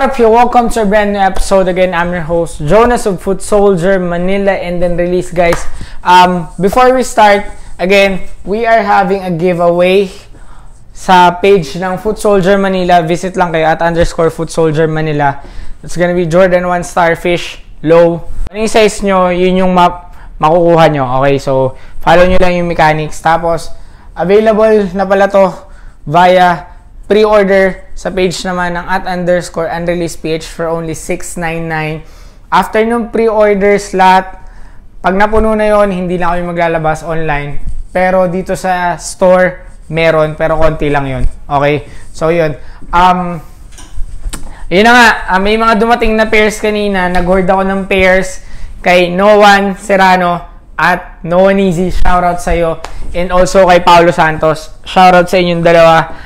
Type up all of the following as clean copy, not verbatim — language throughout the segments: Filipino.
up, you? Welcome to a brand new episode again. I'm your host, Jonas of Footsoldier, Manila, and then release, guys. Before we start, again, we are having a giveaway sa page ng Footsoldier Manila. Visit lang kayo at _Footsoldier Manila. It's gonna be Jordan 1 Starfish Low. Ano yung size nyo, yun yung makukuha nyo. Okay, so follow nyo lang yung mechanics. Tapos, available na pala to via pre-order sa page naman ng @_unreleasedph for only $6.99. After nung pre-orders lahat, pag napuno na yon, hindi na kami maglalabas online. Pero dito sa store, meron, pero konti lang yon. Okay? So, yun. Yun na nga, may mga dumating na pairs kanina. Nag-hoard ako ng pairs kay Noan Serrano at Noan Easy. Shoutout sa'yo. And also kay Paulo Santos. Shoutout sa inyong dalawa.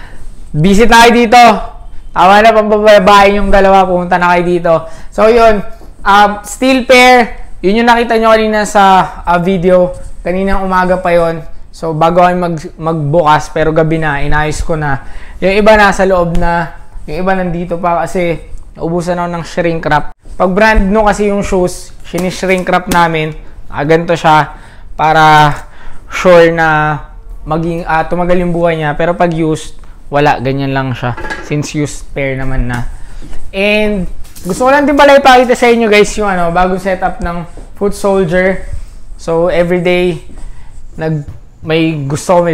Visit na kayo dito. Tama na, pambababain yung dalawa. Pumunta na kayo dito. So, yun. Steel pair. Yun yung nakita nyo kanina sa video. Kaninang umaga pa yon. So, bago kami magbukas, pero gabi na, inayos ko na. Yung iba nasa loob na. Yung iba nandito pa kasi naubusan ako ng shrink wrap. Pag brand new kasi yung shoes, sinishrink wrap namin. Ganito siya para sure na maging tumagal yung buhay niya. Pero pag used, wala, ganyan lang siya. Since used pair naman na. And gusto ko lang din pala ipakita sa inyo, guys, yung bagong setup ng Footsoldier. So, everyday, may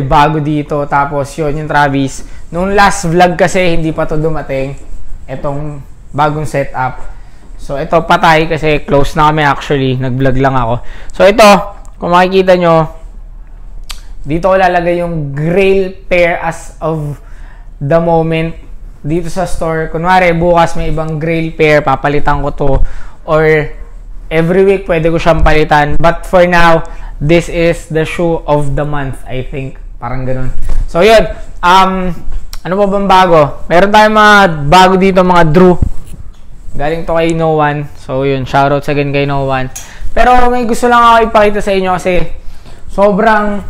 bago dito. Tapos, yun, yung Travis. Nung last vlog kasi, hindi pa to dumating. Itong bagong setup. So, ito patay kasi close na kami actually. Nag-vlog lang ako. So, ito, kung makikita nyo, dito ko lalagay yung grail pair as of the moment dito sa store. Kunwari, bukas may ibang grail pair, papalitan ko to. Or, every week, pwede ko siyang palitan. But for now, this is the shoe of the month, I think. Parang ganun. So, yun. Ano pa bang bago? Meron tayong mga bago dito, mga Drew. Galing to kay No One. So, yun. Shoutouts again kay No One. Pero, may gusto lang ako ipakita sa inyo kasi sobrang,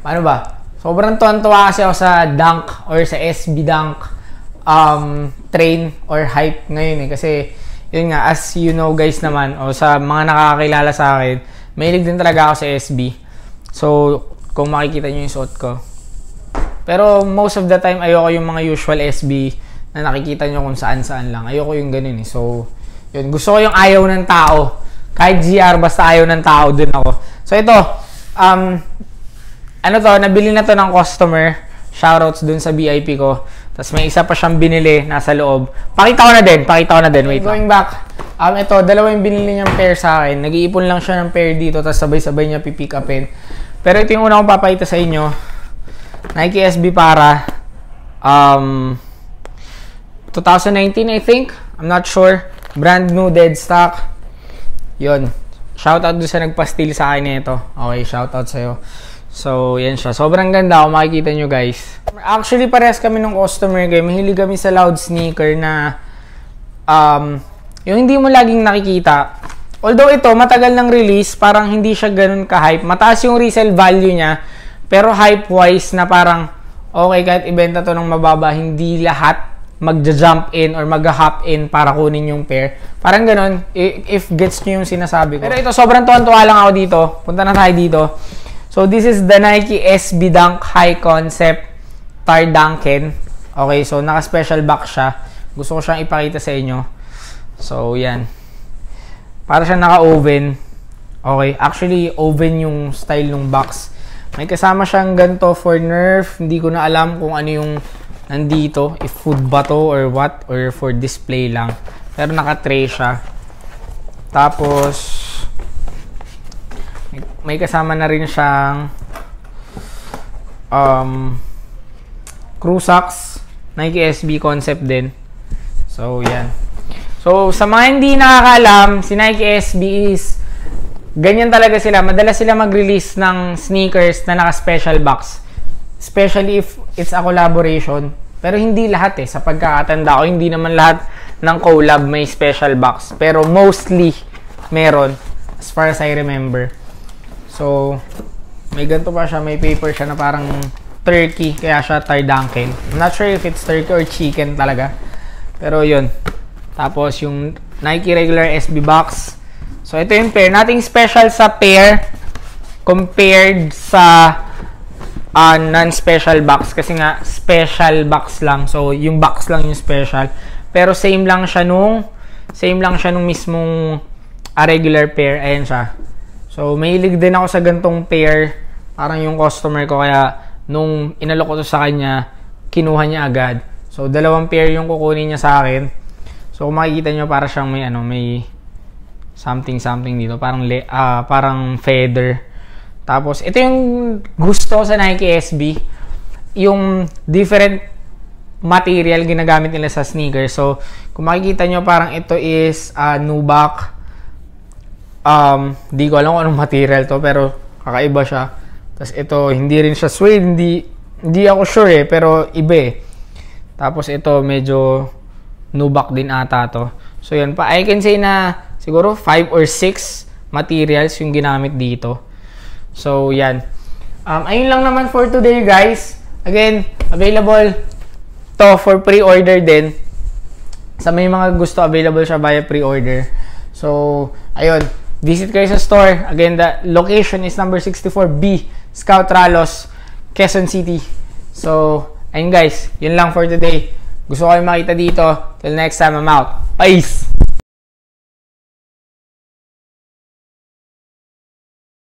paano ba? Sobrang tuwan-tuwa kasi ako sa Dunk or sa SB Dunk train or hype ngayon eh. Kasi, yun nga, as you know guys naman, o sa mga nakakakilala sa akin, mahilig din talaga ako sa SB. So, kung makikita nyo yung suot ko. Pero, most of the time, ayoko yung mga usual SB na nakikita nyo kung saan-saan lang. Ayoko yung ganun eh. So, yun. Gusto ko yung ayaw ng tao. Kahit GR, basta ayaw ng tao, dun ako. So, ito, nabili na to ng customer. Shoutouts dun sa VIP ko. Tapos may isa pa siyang binili nasa loob. Pakita ko na din. Wait Going back. Ito, dalawa yung binili niyang pair sa akin. Nag-iipon lang siya ng pair dito. Tapos sabay-sabay niya pipick upin. Pero ito yung una kong papakita sa inyo. Nike SB para 2019, I think. I'm not sure. Brand new, dead stock. Yun. Shoutout doon sa nagpa-steal sa akin nito. Okay, shoutout sa'yo. So, yan siya. Sobrang ganda kung makikita nyo, guys. Actually, parehas kami ng customer kayo. Mahilig kami sa loud sneaker na yung hindi mo laging nakikita. Although ito, matagal ng release, parang hindi siya ganun ka-hype. Mataas yung resale value niya, pero hype-wise na parang, okay, kahit ibenta to ng mababa, hindi lahat magja-jump in or mag-hop in para kunin yung pair. Parang ganun, if gets nyo yung sinasabi ko. Pero ito, sobrang tuwan-tuwa lang ako dito. Punta na tayo dito. So, this is the Nike SB Dunk High Concept Tar Dunkin. Okay, so naka-special box siya. Gusto ko siyang ipakita sa inyo. So, yan. Para siya naka-oven. Okay, actually, oven yung style ng box. May kasama siyang ganito for Nerf. Hindi ko na alam kung ano yung nandito. If food ba to or what. Or for display lang. Pero naka-tray siya. Tapos, may kasama na rin siyang crew socks, Nike SB concept din. So, yan. So, sa mga hindi nakakaalam, si Nike SB is ganyan talaga sila. Madalas sila mag-release ng sneakers na naka-special box. Especially if it's a collaboration. Pero hindi lahat eh. Sa pagkakatanda ko, hindi naman lahat ng collab may special box. Pero mostly, meron. As far as I remember. So, may ganito pa siya, may paper siya na parang turkey, kaya siya Tar Dunkin. I'm not sure if it's turkey or chicken talaga. Pero yun. Tapos yung Nike regular SB box. So ito yung pair. Nothing special sa pair compared sa non-special box. Kasi nga, special box lang. So yung box lang yung special. Pero same lang siya nung mismong regular pair. Ayan siya. So mahilig din ako sa gantong pair. Parang yung customer ko. Kaya nung inalok ko to sa kanya, kinuha niya agad. So dalawang pair yung kukunin niya sa akin. So kung makikita nyo, para siyang may something dito. Parang feather. Tapos ito yung gusto ko sa Nike SB. Yung different material ginagamit nila sa sneakers. So kung makikita nyo, parang ito is nubuck. Di ko alam kung anong material to, pero kakaiba siya. Tapos ito, hindi rin siya suede. Hindi ako sure pero iba eh. Tapos ito, medyo nubuck din ata to. So yan pa. I can say na siguro 5 or 6 materials yung ginamit dito. So yan. Ayun lang naman for today, guys. Again, available to for pre-order din. Sa may mga gusto, available siya via pre-order. So, ayun. Visit kayo sa store. Again, the location is number 64B, Scout Rallos, Quezon City. So, ayun guys. Yun lang for today. Gusto ko kayo makita dito. Till next time, I'm out. Peace!